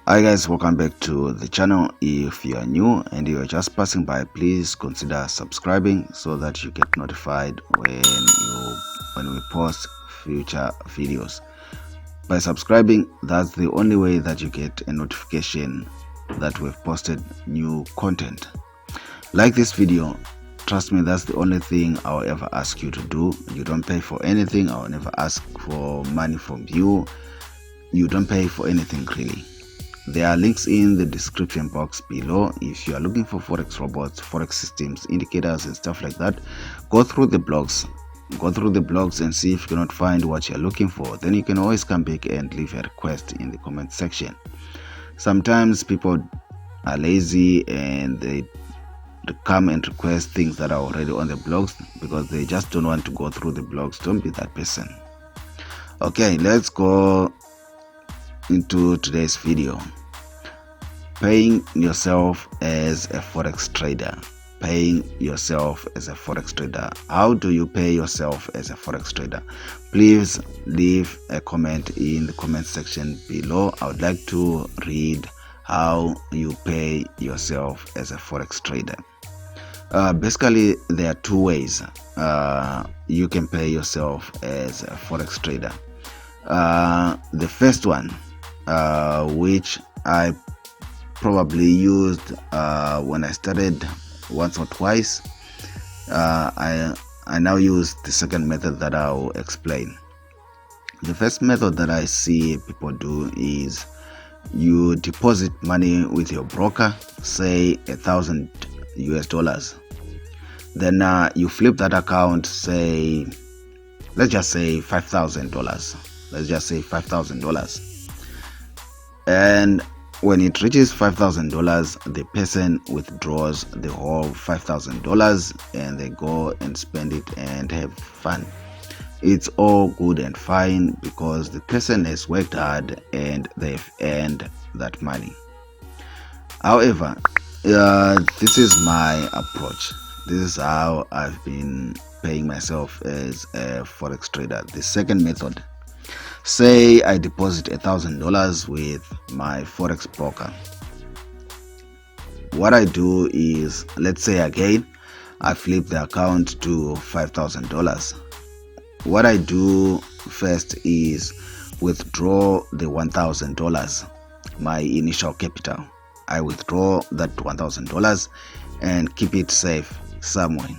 Hi guys, welcome back to the channel. If you are new and you are just passing by, please consider subscribing so that you get notified when we post future videos. By subscribing, that's the only way that you get a notification that we've posted new content. Like this video, trust me, that's the only thing I'll ever ask you to do. You don't pay for anything. I'll never ask for money from you. You don't pay for anything really. There are links in the description box below. If you are looking for forex robots, forex systems, indicators and stuff like that, go through the blogs and see if you cannot find what you're looking for. Then you can always come back and leave a request in the comment section. Sometimes people are lazy and they come and request things that are already on the blogs because they just don't want to go through the blogs. Don't be that person. Okay, let's go into today's video. Paying yourself as a forex trader. How do you pay yourself as a forex trader? Please leave a comment in the comment section below. I would like to read how you pay yourself as a forex trader. Basically, there are two ways you can pay yourself as a forex trader. The first one, which I probably used when I started once or twice, I now use the second method that I'll explain. The first method that I see people do is you deposit money with your broker, say $1,000 US. Then you flip that account, say, let's just say $5,000. And when it reaches $5,000, the person withdraws the whole $5,000 and they go and spend it and have fun. It's all good and fine because the person has worked hard and they've earned that money. However, this is my approach. This is how I've been paying myself as a forex trader. The second method, say I deposit $1,000 with my forex broker. What I do is, let's say again, I flip the account to $5,000. What I do first is withdraw the $1,000, my initial capital. I withdraw that $1,000 and keep it safe somewhere.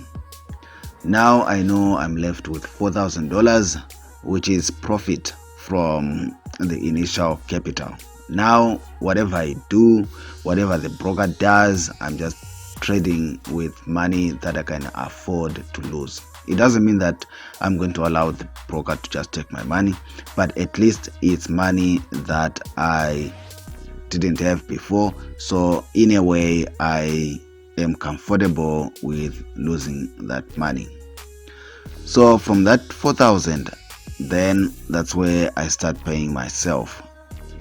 Now I know I'm left with $4,000, which is profit from the initial capital. Now whatever I do, whatever the broker does, I'm just trading with money that I can afford to lose. It doesn't mean that I'm going to allow the broker to just take my money, but at least it's money that I didn't have before, so in a way I am comfortable with losing that money. So from that 4,000, then that's where I start paying myself.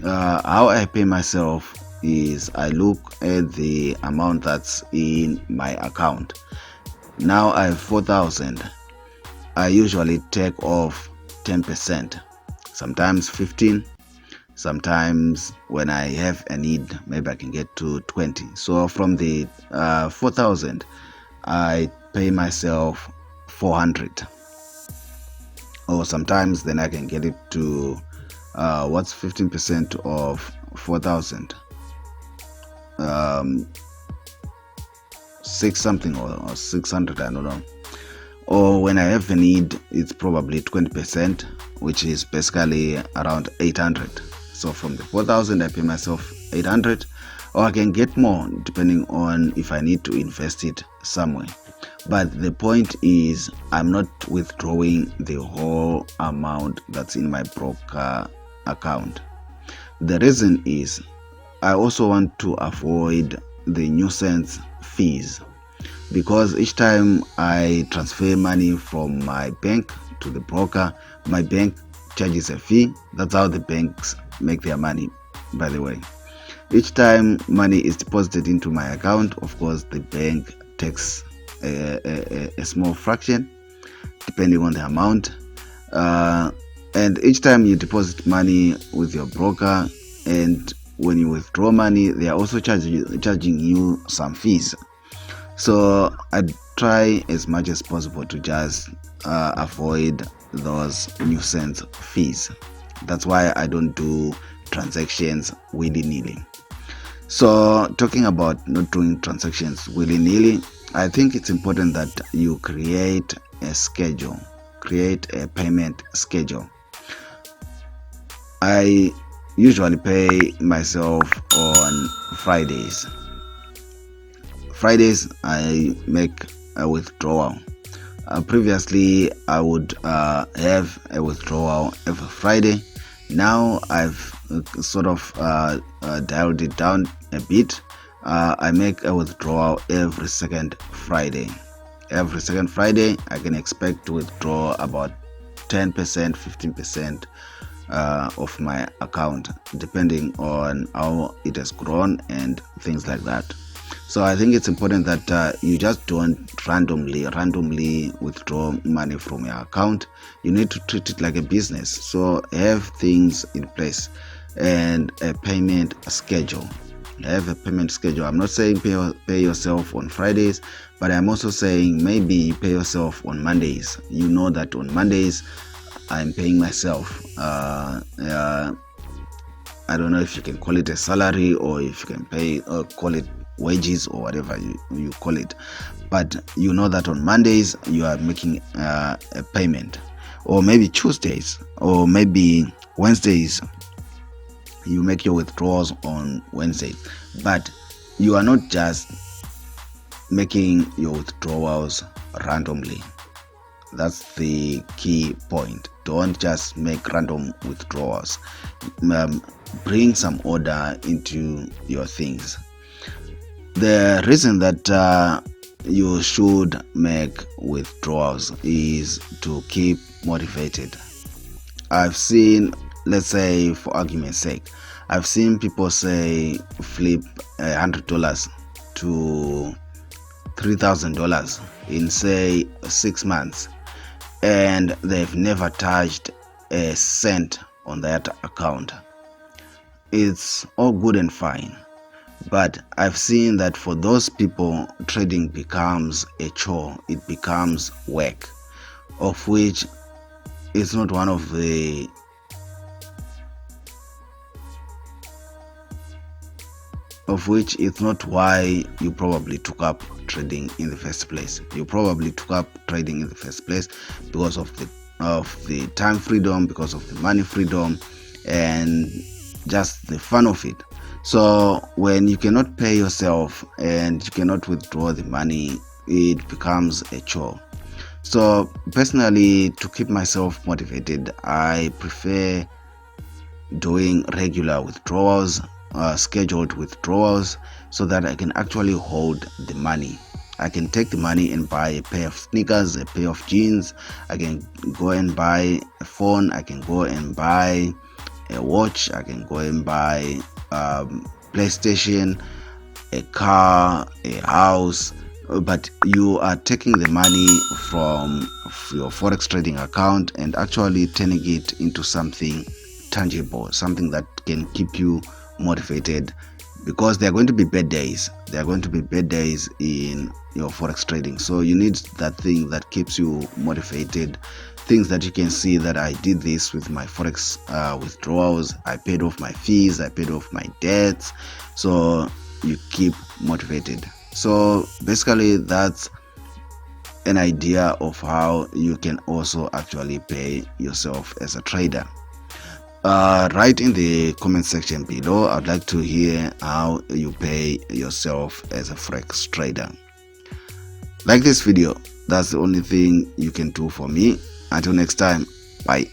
How I pay myself is I look at the amount that's in my account. Now I have 4,000. I usually take off 10%, sometimes 15. Sometimes when I have a need, maybe I can get to 20. So from the 4,000, I pay myself 400. Or sometimes then I can get it to what's 15% of 4,000? 6 something or 600, I don't know. Or when I have a need, it's probably 20%, which is basically around 800. So from the 4,000, I pay myself 800, or I can get more depending on if I need to invest it somewhere. But the point is, I'm not withdrawing the whole amount that's in my broker account. The reason is I also want to avoid the nuisance fees, because each time I transfer money from my bank to the broker, my bank charges a fee. That's how the banks make their money, by the way. Each time money is deposited into my account, of course the bank takes a small fraction depending on the amount, and each time you deposit money with your broker and when you withdraw money, they are also charging you some fees. So I try as much as possible to just avoid those nuisance fees. That's why I don't do transactions willy-nilly. So talking about not doing transactions willy-nilly, I think it's important that you create a schedule, create a payment schedule. I usually pay myself on Fridays. Fridays I make a withdrawal. Previously I would have a withdrawal every Friday. Now I've sort of dialed it down a bit. I make a withdrawal every second Friday. Every second Friday I can expect to withdraw about 10%, 15% of my account, depending on how it has grown and things like that. So I think it's important that you just don't randomly withdraw money from your account. You need to treat it like a business. So have things in place and a payment schedule. Have a payment schedule. I'm not saying pay yourself on Fridays, but I'm also saying maybe pay yourself on Mondays. You know that on Mondays I'm paying myself. I don't know if you can call it a salary or if you can pay or call it wages or whatever you call it, but you know that on Mondays you are making a payment, or maybe Tuesdays or maybe Wednesdays you make your withdrawals on Wednesday. But you are not just making your withdrawals randomly. That's the key point. Don't just make random withdrawals. Bring some order into your things. The reason that you should make withdrawals is to keep motivated. I've seen, let's say for argument's sake, I've seen people say flip $100 to $3,000 in say 6 months, and they've never touched a cent on that account. It's all good and fine, but I've seen that for those people, trading becomes a chore. It becomes work, of which it's not one of the it's not why you probably took up trading in the first place. You probably took up trading in the first place because of the time freedom, because of the money freedom, and just the fun of it. So when you cannot pay yourself and you cannot withdraw the money, it becomes a chore. So personally, to keep myself motivated, I prefer doing regular withdrawals, scheduled withdrawals, so that I can actually hold the money. I can take the money and buy a pair of sneakers, a pair of jeans. I can go and buy a phone. I can go and buy a watch. I can go and buy PlayStation, a car, a house. But you are taking the money from your forex trading account and actually turning it into something tangible, something that can keep you motivated, because there are going to be bad days. There are going to be bad days in your forex trading. So you need that thing that keeps you motivated, things that you can see that I did this with my forex withdrawals. I paid off my fees, I paid off my debts. So you keep motivated. So basically that's an idea of how you can also actually pay yourself as a trader. Write in the comment section below. I'd like to hear how you pay yourself as a forex trader. Like this video. That's the only thing you can do for me. Until next time, bye.